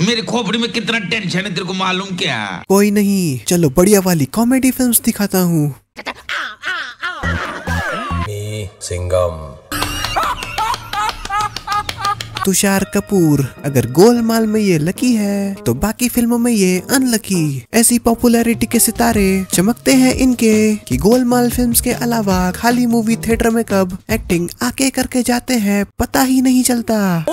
मेरी खोपड़ी में कितना टेंशन है तेरे को मालूम क्या? कोई नहीं, चलो बढ़िया वाली कॉमेडी फिल्म्स दिखाता हूँ। सिंघम। तुषार कपूर। अगर गोलमाल में ये लकी है तो बाकी फिल्मों में ये अनलकी। ऐसी पॉपुलैरिटी के सितारे चमकते हैं इनके कि गोलमाल फिल्म्स के अलावा खाली मूवी थिएटर में कब एक्टिंग आके करके जाते हैं पता ही नहीं चलता।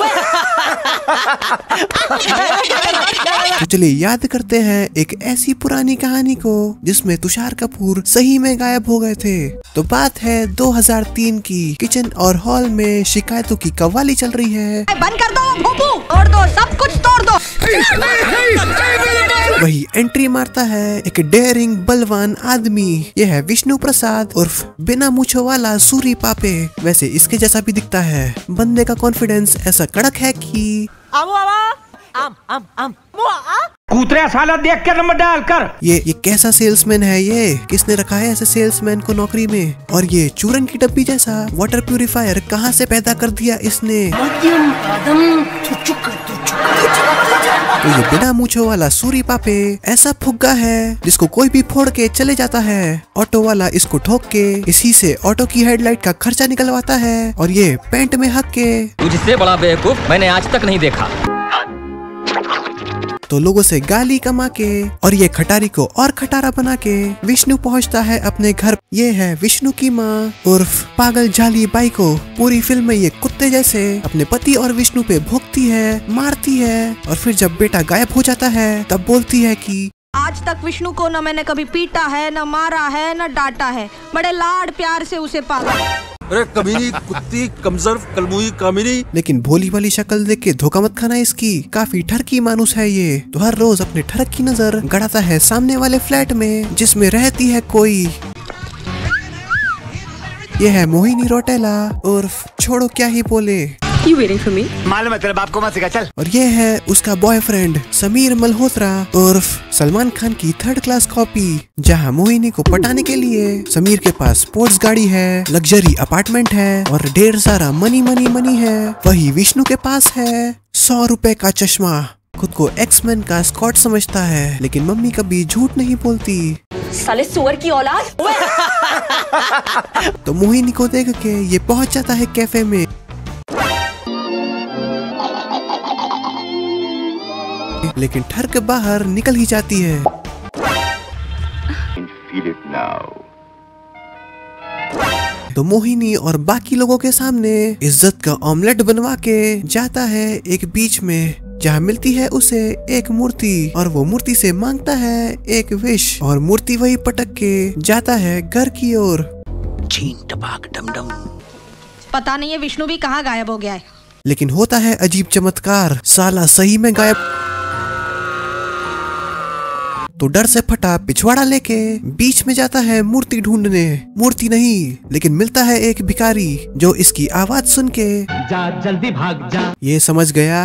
तो चलिए याद करते हैं एक ऐसी पुरानी कहानी को जिसमें तुषार कपूर सही में गायब हो गए थे। तो बात है 2003 की। किचन और हॉल में शिकायतों की कव्वाली चल रही है। बंद कर दो, भूपू, तोड़ दो, सब कुछ तोड़ दो। वही एंट्री मारता है एक डेयरिंग बलवान आदमी। यह है विष्णु प्रसाद उर्फ बिना मूछों वाला सूरी पापे। वैसे इसके जैसा भी दिखता है। बंदे का कॉन्फिडेंस ऐसा कड़क है कि कूतरे साला देख के नंबर डाल कर। ये कैसा सेल्समैन है ये? किसने रखा है ऐसे सेल्समैन को नौकरी में? और ये चूरन की डब्बी जैसा वाटर प्यूरिफायर कहाँ से पैदा कर दिया इसने? तो ये बिना मूछों वाला सूरी पापे ऐसा फुग्गा है जिसको कोई भी फोड़ के चले जाता है। ऑटो वाला इसको ठोक के इसी से ऑटो की हेडलाइट का खर्चा निकलवाता है और ये पेंट में हक के। तुझसे बड़ा बेवकूफ मैंने आज तक नहीं देखा। तो लोगों से गाली कमा के और ये खटारी को और खटारा बना के विष्णु पहुंचता है अपने घर। ये है विष्णु की माँ उर्फ पागल जाली बाई को। पूरी फिल्म में ये कुत्ते जैसे अपने पति और विष्णु पे भौंकती है, मारती है और फिर जब बेटा गायब हो जाता है तब बोलती है कि आज तक विष्णु को न मैंने कभी पीटा है, न मारा है, न डांटा है। बड़े लाड प्यार से उसे पाला। अरे कमीनी कुत्ती कमजोर कलमुई कामिनी। लेकिन भोली वाली शक्ल देख के धोखा मत खाना इसकी। काफी ठरकी मानुस है ये। तो हर रोज अपने ठरक की नजर गड़ाता है सामने वाले फ्लैट में जिसमें रहती है कोई। ये है मोहिनी रौटेला उर्फ छोड़ो क्या ही बोले। You waiting for me? मालूम है तेरे बाप को मत सिखा, चल। और ये है उसका बॉयफ्रेंड समीर मल्होत्रा उर्फ सलमान खान की 3rd क्लास कॉपी। जहां मोहिनी को पटाने के लिए समीर के पास स्पोर्ट्स गाड़ी है, लग्जरी अपार्टमेंट है और ढेर सारा मनी है। वही विष्णु के पास है 100 रुपए का चश्मा। खुद को एक्समैन का स्कॉट समझता है लेकिन मम्मी कभी झूठ नहीं बोलती। साले सुअर की औलाद। तो मोहिनी को देख के ये पहुंच जाता है कैफे में। लेकिन ठरक बाहर निकल ही जाती है। तो मोहिनी और बाकी लोगों के सामने इज्जत का ऑमलेट बनवा के जाता है एक बीच में जहाँ मिलती है उसे एक मूर्ति और वो मूर्ति से मांगता है एक विश और मूर्ति वही पटक के जाता है घर की ओर। पता नहीं है विष्णु भी कहाँ गायब हो गया है। लेकिन होता है अजीब चमत्कार, साला सही में गायब। तो डर से फटा पिछवाड़ा लेके बीच में जाता है मूर्ति ढूंढने। मूर्ति नहीं लेकिन मिलता है एक भिखारी जो इसकी आवाज सुन के जा जल्दी भाग जा। ये समझ गया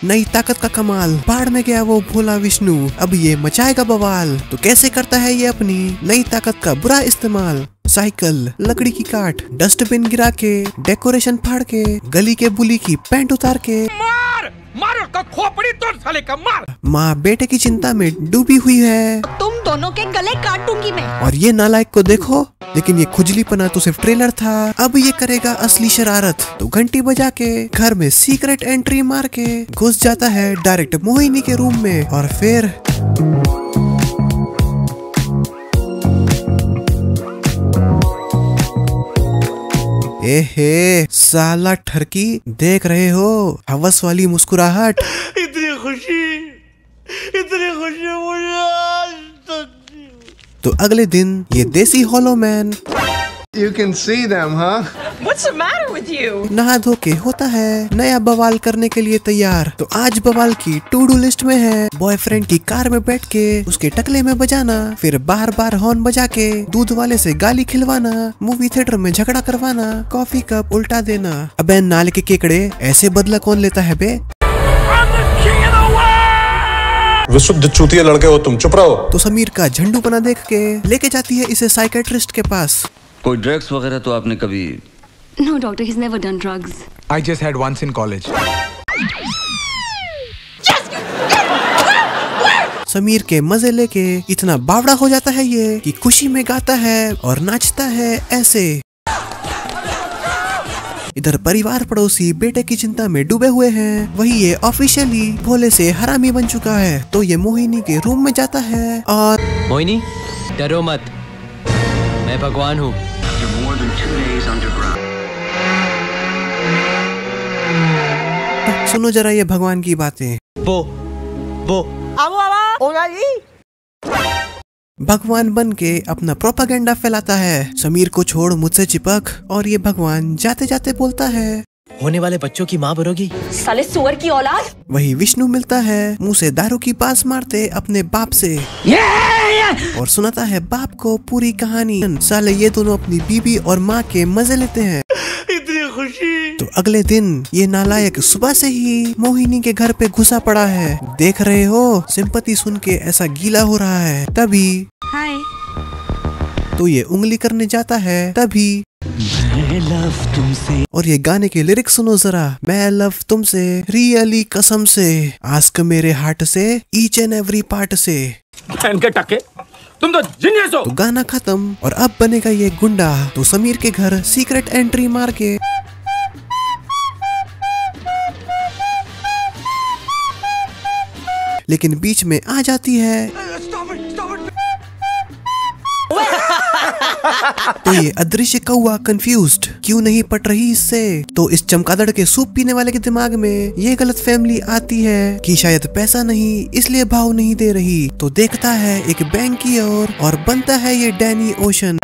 नई ताकत का कमाल। बाढ़ में गया वो भोला विष्णु, अब ये मचाएगा बवाल। तो कैसे करता है ये अपनी नई ताकत का बुरा इस्तेमाल? साइकिल, लकड़ी की काट, डस्टबिन गिरा के, डेकोरेशन फाड़ के, गली के बुली की पैंट उतार के मार उसका खोपड़ी तोड़ साले का मार। माँ बेटे की चिंता में डूबी हुई है। तुम दोनों के गले काटूंगी मैं। और ये नालायक को देखो। लेकिन ये खुजलीपना तो सिर्फ ट्रेलर था, अब ये करेगा असली शरारत। तो घंटी बजा के घर में सीक्रेट एंट्री मार के घुस जाता है डायरेक्ट मोहिनी के रूम में। और फिर एहे साला ठरकी, देख रहे हो हवस वाली मुस्कुराहट। इतनी खुशी मुझे आज तक। तो अगले दिन ये देसी hollow man You can see them, huh? What's the matter with you? नहा धो के होता है नया बवाल करने के लिए तैयार। तो आज बवाल की टू डू लिस्ट में है बॉयफ्रेंड की कार में बैठ के उसके टकले में बजाना, फिर बार बार हॉर्न बजा के दूध वाले से गाली खिलवाना, मूवी थिएटर में झगड़ा करवाना, कॉफी कप उल्टा देना। अबे नाले के केकड़े, ऐसे बदला कौन लेता है बे? विशुद्ध चूतिया लड़के हो तुम, चुप रहो। तो समीर का झंडू बना देख के लेके जाती है इसे साइकेट्रिस्ट के पास। कोई ड्रग्स वगैरह तो आपने कभी? No, doctor, he's never done drugs. I just had once in college. Sameer के मजे लेके इतना बावड़ा हो जाता है ये कि खुशी में गाता है और नाचता है ऐसे। इधर परिवार पड़ोसी बेटे की चिंता में डूबे हुए हैं, वही ये ऑफिशियली भोले से हरामी बन चुका है। तो ये मोहिनी के रूम में जाता है और मोहिनी डरो मत, मैं भगवान हूँ। सुनो जरा ये भगवान की बातें। वो भगवान बन के अपना प्रोपागेंडा फैलाता है, समीर को छोड़ मुझसे चिपक। और ये भगवान जाते जाते बोलता है, होने वाले बच्चों की माँ बनोगी। साले सुअर की औलाद। वही विष्णु मिलता है मुंह से दारू की पास मारते अपने बाप से और सुनाता है बाप को पूरी कहानी। साले ये दोनों अपनी बीबी और माँ के मजे लेते हैं। इतनी खुशी। तो अगले दिन ये नालायक सुबह से ही मोहिनी के घर पे घुसा पड़ा है। देख रहे हो, सिंपैथी सुन के ऐसा गीला हो रहा है। तभी हाय। तो ये उंगली करने जाता है, तभी मैं लव तुमसे। और ये गाने के लिरिक्स सुनो जरा। मैं लव तुमसे रियली कसम से, आस्क मेरे हार्ट से ईच एंड एवरी पार्ट से। इनके टक्के, तुम तो जीनियस हो। तो गाना खत्म और अब बनेगा ये गुंडा। तो समीर के घर सीक्रेट एंट्री मार के लेकिन बीच में आ जाती है तो ये अदृश्य कौवा कंफ्यूज्ड क्यों नहीं पट रही इससे। तो इस चमगादड़ के सूप पीने वाले के दिमाग में ये गलत फैमिली आती है कि शायद पैसा नहीं इसलिए भाव नहीं दे रही। तो देखता है एक बैंक की ओर और बनता है ये डैनी ओशन।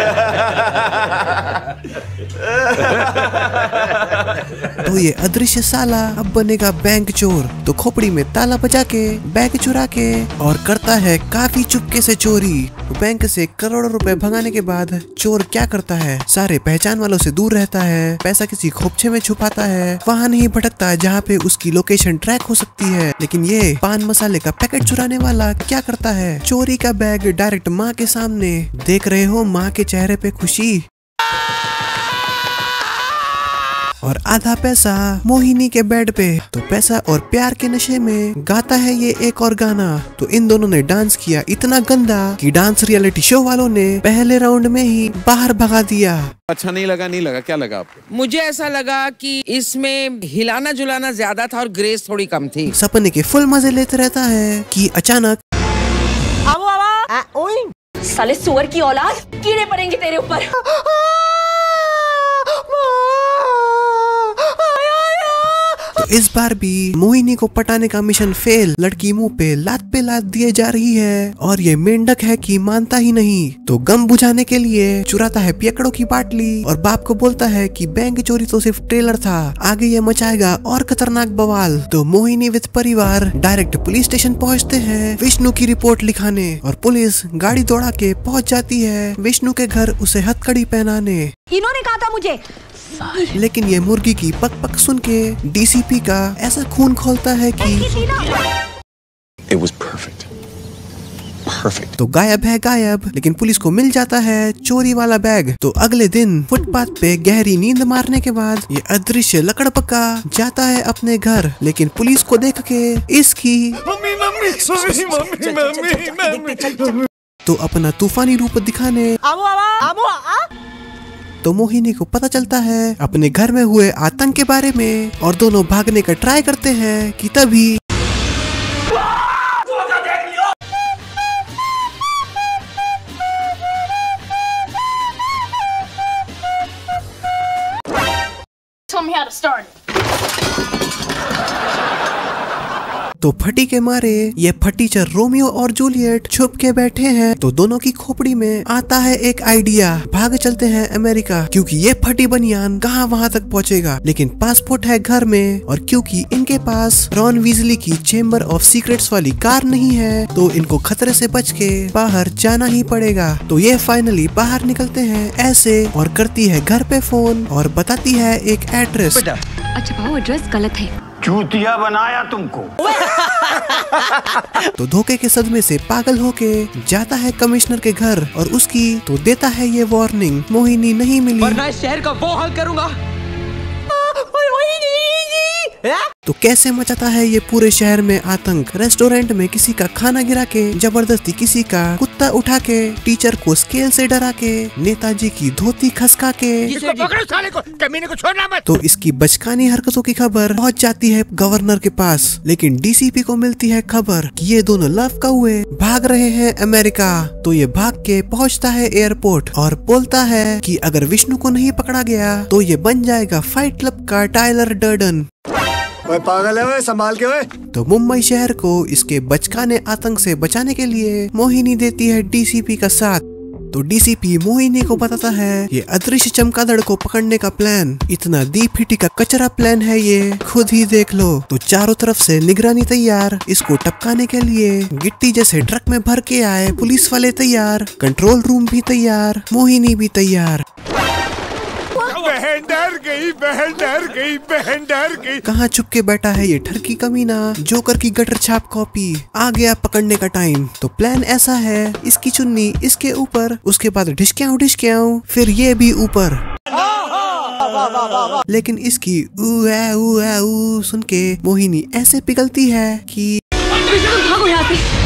तो ये अदृश्य साला अब बनेगा बैंक चोर। तो खोपड़ी में ताला बजा के बैग चुरा के और करता है काफी चुपके से चोरी। बैंक से करोड़ों रुपए भगाने के बाद चोर क्या करता है, सारे पहचान वालों से दूर रहता है, पैसा किसी खोपचे में छुपाता है, वहाँ नहीं भटकता जहाँ पे उसकी लोकेशन ट्रैक हो सकती है। लेकिन ये पान मसाले का पैकेट चुराने वाला क्या करता है, चोरी का बैग डायरेक्ट माँ के सामने। देख रहे हो माँ के चेहरे पे खुशी। और आधा पैसा मोहिनी के बेड पे। तो पैसा और प्यार के नशे में गाता है ये एक और गाना। तो इन दोनों ने डांस किया इतना गंदा कि डांस रियलिटी शो वालों ने पहले राउंड में ही बाहर भगा दिया। अच्छा नहीं लगा, क्या लगा आपको? मुझे ऐसा लगा कि इसमें हिलाना जुलाना ज्यादा था और ग्रेस थोड़ी कम थी। सपने के फुल मजे लेते रहता है कि अचानक साले सुअर की औलाद, कीड़े पड़ेंगे तेरे ऊपर। तो इस बार भी मोहिनी को पटाने का मिशन फेल। लड़की मुंह पे लात दिए जा रही है और ये मेंढक है कि मानता ही नहीं। तो गम बुझाने के लिए चुराता है पियकड़ों की बाटली और बाप को बोलता है कि बैंक चोरी तो सिर्फ ट्रेलर था, आगे ये मचाएगा और खतरनाक बवाल। तो मोहिनी विद परिवार डायरेक्ट पुलिस स्टेशन पहुंचते हैं विष्णु की रिपोर्ट लिखाने और पुलिस गाड़ी दौड़ा के पहुंच जाती है विष्णु के घर उसे हथकड़ी पहनाने। इन्होंने कहा था मुझे। लेकिन ये मुर्गी की पक पक सुन के डीसीपी का ऐसा खून खोलता है कि It was perfect. Perfect. तो गायब है गायब। लेकिन पुलिस को मिल जाता है चोरी वाला बैग। तो अगले दिन फुटपाथ पे गहरी नींद मारने के बाद ये अदृश्य लकड़ पक्का जाता है अपने घर। लेकिन पुलिस को देख के इसकी तो अपना तूफानी रूप दिखाने तो मोहिनी को पता चलता है अपने घर में हुए आतंक के बारे में और दोनों भागने का ट्राई करते हैं कि तभी Tell me how to start it. तो फटी के मारे ये फटीचर रोमियो और जूलियट छुप के बैठे हैं। तो दोनों की खोपड़ी में आता है एक आइडिया, भाग चलते हैं अमेरिका क्योंकि ये फटी बनियान कहाँ वहाँ तक पहुँचेगा। लेकिन पासपोर्ट है घर में और क्योंकि इनके पास रॉन वीजली की चेम्बर ऑफ सीक्रेट्स वाली कार नहीं है तो इनको खतरे से बच के बाहर जाना ही पड़ेगा। तो ये फाइनली बाहर निकलते हैं ऐसे और करती है घर पे फोन और बताती है एक एड्रेस। अच्छा वो एड्रेस गलत है। चूतिया बनाया तुमको। तो धोखे के सदमे से पागल होके जाता है कमिश्नर के घर और उसकी तो देता है ये वार्निंग, मोहिनी नहीं मिली वरना इस शहर का वो हाल करूंगा। तो कैसे मचाता है ये पूरे शहर में आतंक। रेस्टोरेंट में किसी का खाना गिरा के, जबरदस्ती किसी का कुत्ता उठा के, टीचर को स्केल से डरा के, नेताजी की धोती खसका के। इसको पकड़ो साले को, कमीने को छोड़ना मत। तो इसकी बचकानी हरकतों की खबर पहुंच जाती है गवर्नर के पास, लेकिन डीसीपी को मिलती है खबर कि ये दोनों लव का हुए भाग रहे हैं अमेरिका। तो ये भाग के पहुंचता है एयरपोर्ट और बोलता है कि अगर विष्णु को नहीं पकड़ा गया तो ये बन जाएगा फाइट क्लब का टाइलर डर्डन। पागल है वे, संभाल के वे। तो मुंबई शहर को इसके बचकाने आतंक से बचाने के लिए मोहिनी देती है डीसीपी का साथ। तो डीसीपी मोहिनी को बताता है ये अदृश्य चमगादड़ को पकड़ने का प्लान इतना दी फिटी का कचरा प्लान है, ये खुद ही देख लो। तो चारों तरफ से निगरानी तैयार, इसको टपकाने के लिए गिट्टी जैसे ट्रक में भर के आए पुलिस वाले तैयार, कंट्रोल रूम भी तैयार, मोहिनी भी तैयार। बहन डर गई, बहन डर गई, बहन डर गई। कहाँ छुप के बैठा है ये ठरकी कमीना, जोकर की गटर छाप कॉपी। आ गया पकड़ने का टाइम। तो प्लान ऐसा है, इसकी चुन्नी इसके ऊपर, उसके बाद ढिसक्याऊं, फिर ये भी ऊपर। लेकिन इसकी ऊ सुन के मोहिनी ऐसे पिघलती है कि भागो यहाँ से।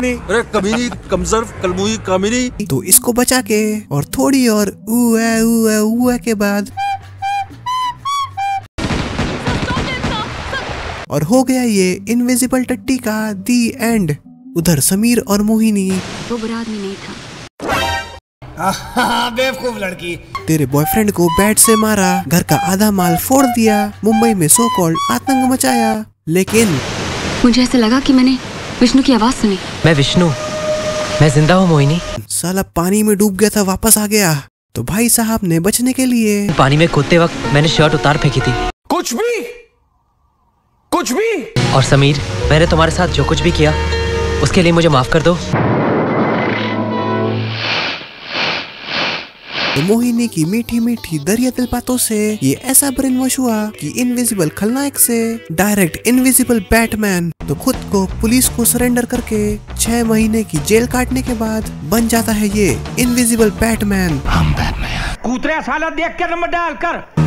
अरे कमीनी, कमजोर, कलमुई, कामिनी। तो इसको बचा के और थोड़ी और ऊ के बाद और हो गया ये इनविजिबल टट्टी का दी एंड। उधर समीर और मोहिनी। वो बुरा आदमी नहीं था। बेवकूफ लड़की। तेरे बॉयफ्रेंड को बैट से मारा, घर का आधा माल फोड़ दिया, मुंबई में सो कॉल्ड आतंक मचाया। लेकिन मुझे ऐसा लगा कि मैंने विष्णु की आवाज सुनी। मैं विष्णु, मैं जिंदा हूँ मोहिनी। साला पानी में डूब गया था, वापस आ गया। तो भाई साहब ने बचने के लिए पानी में कूदते वक्त मैंने शर्ट उतार फेंकी थी। कुछ भी। और समीर, मैंने तुम्हारे साथ जो कुछ भी किया उसके लिए मुझे माफ कर दो। तो मोहिनी की मीठी मीठी दरिया दिल बातों से ये ऐसा ब्रेन वॉश हुआ कि इनविजिबल खलनायक से डायरेक्ट इनविजिबल बैटमैन। तो खुद को पुलिस को सरेंडर करके 6 महीने की जेल काटने के बाद बन जाता है ये इनविजिबल बैटमैन। हम बैटमैन। कूतरे साला देख के नंबर डाल कर।